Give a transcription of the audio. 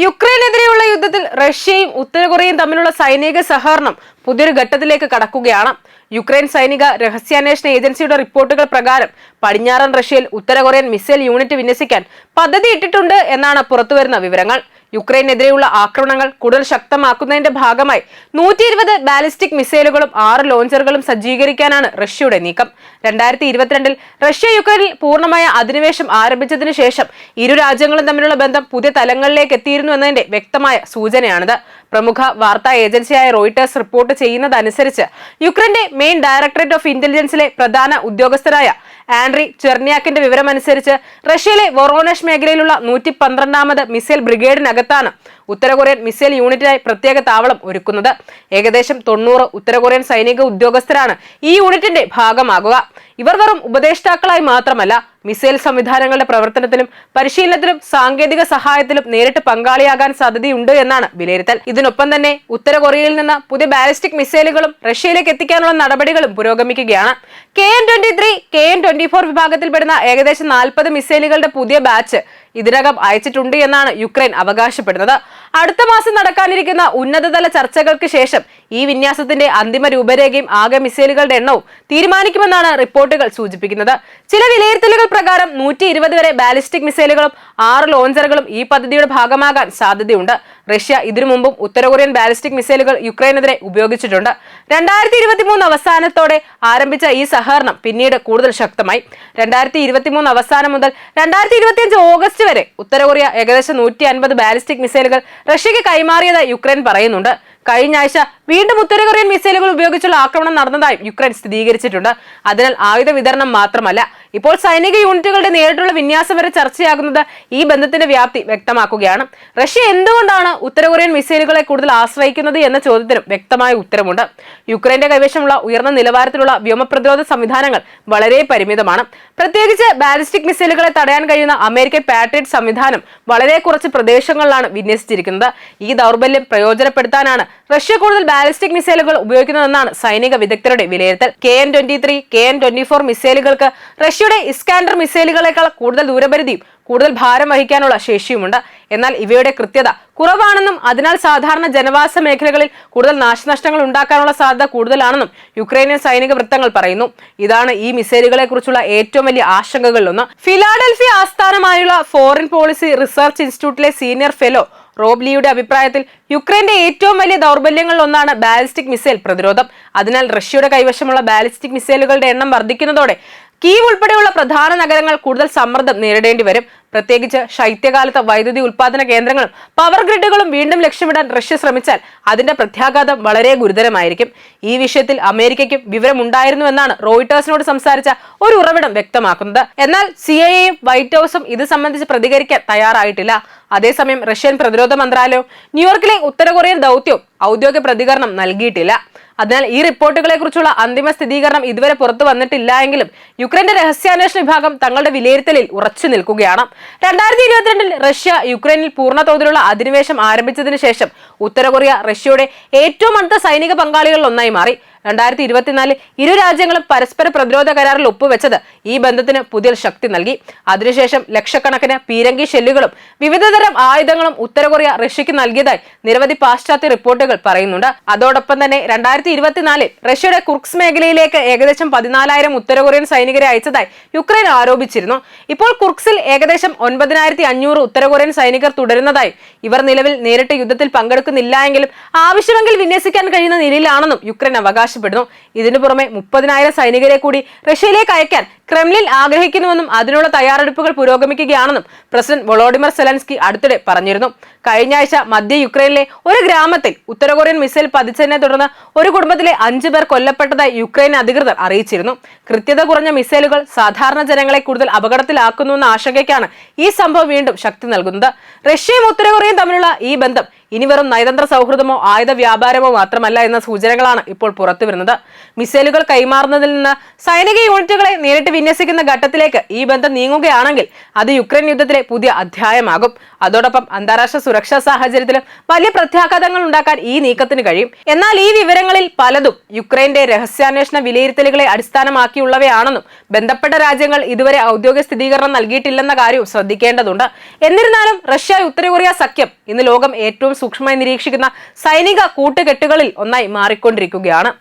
യുക്രൈനെതിരെയുള്ള യുദ്ധത്തിൽ റഷ്യയും ഉത്തര കൊറിയയും തമ്മിലുള്ള സൈനിക സഹകരണം പുതിയൊരു ഘട്ടത്തിലേക്ക് കടക്കുകയാണ്. യുക്രൈൻ സൈനിക രഹസ്യാന്വേഷണ ഏജൻസിയുടെ റിപ്പോർട്ടുകൾ പ്രകാരം പടിഞ്ഞാറൻ റഷ്യയിൽ ഉത്തര കൊറിയൻ മിസൈൽ യൂണിറ്റ് വിന്യസിക്കാൻ പദ്ധതി ഇട്ടിട്ടുണ്ട് എന്നാണ് പുറത്തുവരുന്ന വിവരങ്ങൾ. യുക്രൈനെതിരെയുള്ള ആക്രമണങ്ങൾ കൂടുതൽ ശക്തമാക്കുന്നതിന്റെ ഭാഗമായി 120 ബാലിസ്റ്റിക് മിസൈലുകളും 6 ലോഞ്ചറുകളും സജ്ജീകരിക്കാനാണ് റഷ്യയുടെ നീക്കം. 2022 റഷ്യ യുക്രൈനിൽ പൂർണ്ണമായ അധിനിവേശം ആരംഭിച്ചതിനു ശേഷം ഇരു രാജ്യങ്ങളും തമ്മിലുള്ള ബന്ധം പുതിയ തലങ്ങളിലേക്ക് എത്തിയിരുന്നു എന്നതിന്റെ വ്യക്തമായ സൂചനയാണിത്. പ്രമുഖ വാർത്താ ഏജൻസിയായ റോയിട്ടേഴ്സ് റിപ്പോർട്ട് ചെയ്യുന്നതനുസരിച്ച് യുക്രൈന്റെ മെയിൻ ഡയറക്ടറേറ്റ് ഓഫ് ഇന്റലിജൻസിലെ പ്രധാന ഉദ്യോഗസ്ഥരായ ആൻഡ്രി ചെർണിയാക്കിന്റെ വിവരമനുസരിച്ച് റഷ്യയിലെ വൊറോനഷ് മേഖലയിലുള്ള 112ാമത് മിസൈൽ ബ്രിഗേഡിനകത്താണ് ഉത്തര കൊറിയൻ മിസൈൽ യൂണിറ്റിനായി പ്രത്യേക താവളം ഒരുക്കുന്നത്. ഏകദേശം 90 ഉത്തര കൊറിയൻ സൈനിക ഉദ്യോഗസ്ഥരാണ് ഈ യൂണിറ്റിന്റെ ഭാഗമാകുക. ഇവർ വെറും ഉപദേഷ്ടാക്കളായി മാത്രമല്ല, മിസൈൽ സംവിധാനങ്ങളുടെ പ്രവർത്തനത്തിലും പരിശീലനത്തിലും സാങ്കേതിക സഹായത്തിലും നേരിട്ട് പങ്കാളിയാകാൻ സാധ്യതയുണ്ട് എന്നാണ് വിലയിരുത്തൽ. ഇതിനൊപ്പം തന്നെ ഉത്തര കൊറിയയിൽ നിന്ന് പുതിയ ബാലിസ്റ്റിക് മിസൈലുകളും റഷ്യയിലേക്ക് എത്തിക്കാനുള്ള നടപടികളും പുരോഗമിക്കുകയാണ്. KN-23, KN-24 വിഭാഗത്തിൽപ്പെടുന്ന ഏകദേശം 40 മിസൈലുകളുടെ പുതിയ ബാച്ച് ഇതിനകം അയച്ചിട്ടുണ്ട് എന്നാണ് യുക്രൈൻ അവകാശപ്പെടുന്നത്. അടുത്ത മാസം നടക്കാനിരിക്കുന്ന ഉന്നതതല ചർച്ചകൾക്ക് ശേഷം ഈ വിന്യാസത്തിന്റെ അന്തിമ രൂപരേഖയും ആകെ മിസൈലുകളുടെ എണ്ണവും തീരുമാനിക്കുമെന്നാണ് റിപ്പോർട്ടുകൾ സൂചിപ്പിക്കുന്നത്. ചില വിലയിരുത്തലുകൾ പ്രകാരം 120 വരെ ബാലിസ്റ്റിക് മിസൈലുകളും 6 ലോഞ്ചറുകളും ഈ പദ്ധതിയുടെ ഭാഗമാകാൻ സാധ്യതയുണ്ട്. റഷ്യ ഇതിനു മുമ്പും ഉത്തര കൊറിയൻ ബാലിസ്റ്റിക് മിസൈലുകൾ യുക്രൈനെതിരെ ഉപയോഗിച്ചിട്ടുണ്ട്. 2023 അവസാനത്തോടെ ആരംഭിച്ച ഈ സഹകരണം പിന്നീട് കൂടുതൽ ശക്തമായി. 2023 അവസാനം മുതൽ 2025 ഓഗസ്റ്റ് വരെ ഉത്തര കൊറിയ ഏകദേശം 150 ബാലിസ്റ്റിക് മിസൈലുകൾ റഷ്യക്ക് കൈമാറിയതായി യുക്രൈൻ പറയുന്നുണ്ട്. കഴിഞ്ഞ ആഴ്ച വീണ്ടും ഉത്തര കൊറിയൻ മിസൈലുകൾ ഉപയോഗിച്ചുള്ള ആക്രമണം നടന്നതായും യുക്രൈൻ സ്ഥിരീകരിച്ചിട്ടുണ്ട്. അതിനാൽ ആയുധ വിതരണം മാത്രമല്ല, ഇപ്പോൾ സൈനിക യൂണിറ്റുകളുടെ നേരിട്ടുള്ള വിന്യാസം വരെ ചർച്ചയാകുന്നത് ഈ ബന്ധത്തിന്റെ വ്യാപ്തി വ്യക്തമാക്കുകയാണ്. റഷ്യ എന്തുകൊണ്ടാണ് ഉത്തര കൊറിയൻ മിസൈലുകളെ കൂടുതൽ ആശ്രയിക്കുന്നത് എന്ന ചോദ്യത്തിനും വ്യക്തമായ ഉത്തരമുണ്ട്. യുക്രൈന്റെ കൈവശമുള്ള ഉയർന്ന നിലവാരത്തിലുള്ള വ്യോമപ്രതിരോധ സംവിധാനങ്ങൾ വളരെ പരിമിതമാണ്. പ്രത്യേകിച്ച് ബാലിസ്റ്റിക് മിസൈലുകളെ തടയാൻ കഴിയുന്ന അമേരിക്കൻ പാട്രിയറ്റ് സംവിധാനം വളരെ കുറച്ച് പ്രദേശങ്ങളിലാണ് വിന്യസിച്ചിരിക്കുന്നത്. ഈ ദൗർബല്യം പ്രയോജനപ്പെടുത്താനാണ് റഷ്യ കൂടുതൽ ബാലിസ്റ്റിക് മിസൈലുകൾ ഉപയോഗിക്കുന്നതെന്നാണ് സൈനിക വിദഗ്ധരുടെ വിലയിരുത്തൽ. KN-23, KN-24 മിസൈലുകൾക്ക് റഷ്യയുടെ ഇസ്കാൻഡർ മിസൈലുകളെക്കാൾ കൂടുതൽ ദൂരപരിധിയും കൂടുതൽ ഭാരം വഹിക്കാനുള്ള ശേഷിയുമുണ്ട്. എന്നാൽ ഇവയുടെ കൃത്യത കുറവാണെന്നും അതിനാൽ സാധാരണ ജനവാസ മേഖലകളിൽ കൂടുതൽ നാശനഷ്ടങ്ങൾ ഉണ്ടാക്കാനുള്ള സാധ്യത കൂടുതലാണെന്നും യുക്രൈനിയൻ സൈനിക വൃത്തങ്ങൾ പറയുന്നു. ഇതാണ് ഈ മിസൈലുകളെ കുറിച്ചുള്ള ഏറ്റവും വലിയ ആശങ്കകളിലൊന്ന്. ഫിലാഡൽഫിയ ആസ്ഥാനമായുള്ള ഫോറിൻ പോളിസി റിസർച്ച് ഇൻസ്റ്റിറ്റ്യൂട്ടിലെ സീനിയർ ഫെലോ റോബ് ലീയുടെ അഭിപ്രായത്തിൽ യുക്രൈന്റെ ഏറ്റവും വലിയ ദൗർബല്യങ്ങളിൽ ഒന്നാണ് ബാലിസ്റ്റിക് മിസൈൽ പ്രതിരോധം. അതിനാൽ റഷ്യയുടെ കൈവശമുള്ള ബാലിസ്റ്റിക് മിസൈലുകളുടെ എണ്ണം വർദ്ധിക്കുന്നതോടെ കീവ് ഉൾപ്പെടെയുള്ള പ്രധാന നഗരങ്ങൾ കൂടുതൽ സമ്മർദ്ദം നേരിടേണ്ടി വരും. പ്രത്യേകിച്ച് ശൈത്യകാലത്ത് വൈദ്യുതി ഉൽപാദന കേന്ദ്രങ്ങളും പവർ ഗ്രിഡുകളും വീണ്ടും ലക്ഷ്യമിടാൻ റഷ്യ ശ്രമിച്ചാൽ അതിന്റെ പ്രത്യാഘാതം വളരെ ഗുരുതരമായിരിക്കും. ഈ വിഷയത്തിൽ അമേരിക്കയ്ക്കും വിവരമുണ്ടായിരുന്നുവെന്നാണ് റോയിട്ടേഴ്സിനോട് സംസാരിച്ച ഒരു ഉറവിടം വ്യക്തമാക്കുന്നത്. എന്നാൽ CIA-യും വൈറ്റ് ഹൌസും ഇത് സംബന്ധിച്ച് പ്രതികരിക്കാൻ തയ്യാറായിട്ടില്ല. അതേസമയം റഷ്യൻ പ്രതിരോധ മന്ത്രാലയവും ന്യൂയോർക്കിലെ ഉത്തര കൊറിയൻ ദൗത്യവും ഔദ്യോഗിക പ്രതികരണം നൽകിയിട്ടില്ല. അതിനാൽ ഈ റിപ്പോർട്ടുകളെ കുറിച്ചുള്ള അന്തിമ സ്ഥിരീകരണം ഇതുവരെ പുറത്തു വന്നിട്ടില്ല എങ്കിലും യുക്രൈന്റെ രഹസ്യാന്വേഷണ വിഭാഗം തങ്ങളുടെ വിലയിരുത്തലിൽ ഉറച്ചു നിൽക്കുകയാണ്. 2022 റഷ്യ യുക്രൈനിൽ പൂർണ്ണ തോതിലുള്ള അധിനിവേശം ആരംഭിച്ചതിനു ശേഷം ഉത്തര കൊറിയ റഷ്യയുടെ ഏറ്റവും അടുത്ത സൈനിക പങ്കാളികളിൽ ഒന്നായി മാറി. 2024 ഇരു രാജ്യങ്ങളും പരസ്പര പ്രതിരോധ കരാറിൽ ഒപ്പുവെച്ചത് ഈ ബന്ധത്തിന് പുതിയ ശക്തി നൽകി. അതിനുശേഷം ലക്ഷക്കണക്കിന് പീരങ്കി ഷെല്ലുകളും വിവിധതരം ആയുധങ്ങളും ഉത്തര കൊറിയ റഷ്യക്ക് നൽകിയതായി നിരവധി പാശ്ചാത്യ റിപ്പോർട്ടുകൾ പറയുന്നുണ്ട്. അതോടൊപ്പം തന്നെ 2024 റഷ്യയുടെ കുർക്സ് മേഖലയിലേക്ക് ഏകദേശം 14,000 ഉത്തര കൊറിയൻ സൈനികരെ അയച്ചതായി യുക്രൈൻ ആരോപിച്ചിരുന്നു. ഇപ്പോൾ കുർക്സിൽ ഏകദേശം 9,500 ഉത്തര കൊറിയൻ സൈനികർ തുടരുന്നതായും ഇവർ നിലവിൽ നേരിട്ട് യുദ്ധത്തിൽ പങ്കെടുക്കുന്നില്ല എങ്കിലും ആവശ്യമെങ്കിൽ വിന്യസിക്കാൻ കഴിയുന്ന നിലയിലാണെന്നും യുക്രൈൻ അവകാശപ്പെടുന്നു. ഇതിനു പുറമെ 30,000 സൈനികരെ കൂടി റഷ്യയിലേക്ക് അയക്കാൻ ക്രെംലിൻ ആഗ്രഹിക്കുന്നുവെന്നും അതിനുള്ള തയ്യാറെടുപ്പുകൾ പുരോഗമിക്കുകയാണെന്നും പ്രസിഡന്റ് വൊളോഡിമർ സെലൻസ്കി അടുത്തിടെ പറഞ്ഞിരുന്നു. കഴിഞ്ഞ ആഴ്ച മധ്യ യുക്രൈനിലെ ഒരു ഗ്രാമത്തിൽ ഉത്തര കൊറിയൻ മിസൈൽ പതിച്ചതിനെ തുടർന്ന് ഒരു കുടുംബത്തിലെ 5 പേർ കൊല്ലപ്പെട്ടതായി യുക്രൈൻ അധികൃതർ അറിയിച്ചിരുന്നു. കൃത്യത കുറഞ്ഞ മിസൈലുകൾ സാധാരണ ജനങ്ങളെ കൂടുതൽ അപകടത്തിലാക്കുന്നുവെന്ന ആശങ്കയ്ക്കാണ് ഈ സംഭവം വീണ്ടും ശക്തി നൽകുന്നത്. റഷ്യയും ഉത്തര കൊറിയയും തമ്മിലുള്ള ഈ ബന്ധം ഇനി വെറും നയതന്ത്ര സൗഹൃദമോ ആയുധ വ്യാപാരമോ മാത്രമല്ല എന്ന സൂചനകളാണ് ഇപ്പോൾ പുറത്തുവരുന്നത്. മിസൈലുകൾ കൈമാറുന്നതിൽ നിന്ന് സൈനിക യൂണിറ്റുകളെ നേരിട്ട് വിന്യസിക്കുന്ന ഘട്ടത്തിലേക്ക് ഈ ബന്ധം നീങ്ങുകയാണെങ്കിൽ അത് യുക്രൈൻ യുദ്ധത്തിലെ പുതിയ അധ്യായമാകും. അതോടൊപ്പം അന്താരാഷ്ട്ര സുരക്ഷാ സാഹചര്യത്തിലും വലിയ പ്രത്യാഘാതങ്ങൾ ഉണ്ടാക്കാൻ ഈ നീക്കത്തിന് കഴിയും. എന്നാൽ ഈ വിവരങ്ങളിൽ പലതും യുക്രൈന്റെ രഹസ്യാന്വേഷണ വിലയിരുത്തലുകളെ അടിസ്ഥാനമാക്കിയുള്ളവയാണെന്നും ബന്ധപ്പെട്ട രാജ്യങ്ങൾ ഇതുവരെ ഔദ്യോഗിക സ്ഥിരീകരണം നൽകിയിട്ടില്ലെന്ന കാര്യവും ശ്രദ്ധിക്കേണ്ടതുണ്ട്. എന്നിരുന്നാലും റഷ്യ ഉത്തര കൊറിയ സഖ്യം ഇന്ന് ലോകം ഏറ്റവും സൂക്ഷ്മമായി നിരീക്ഷിക്കുന്ന സൈനിക കൂട്ടുകെട്ടുകളിൽ ഒന്നായി മാറിക്കൊണ്ടിരിക്കുകയാണ്.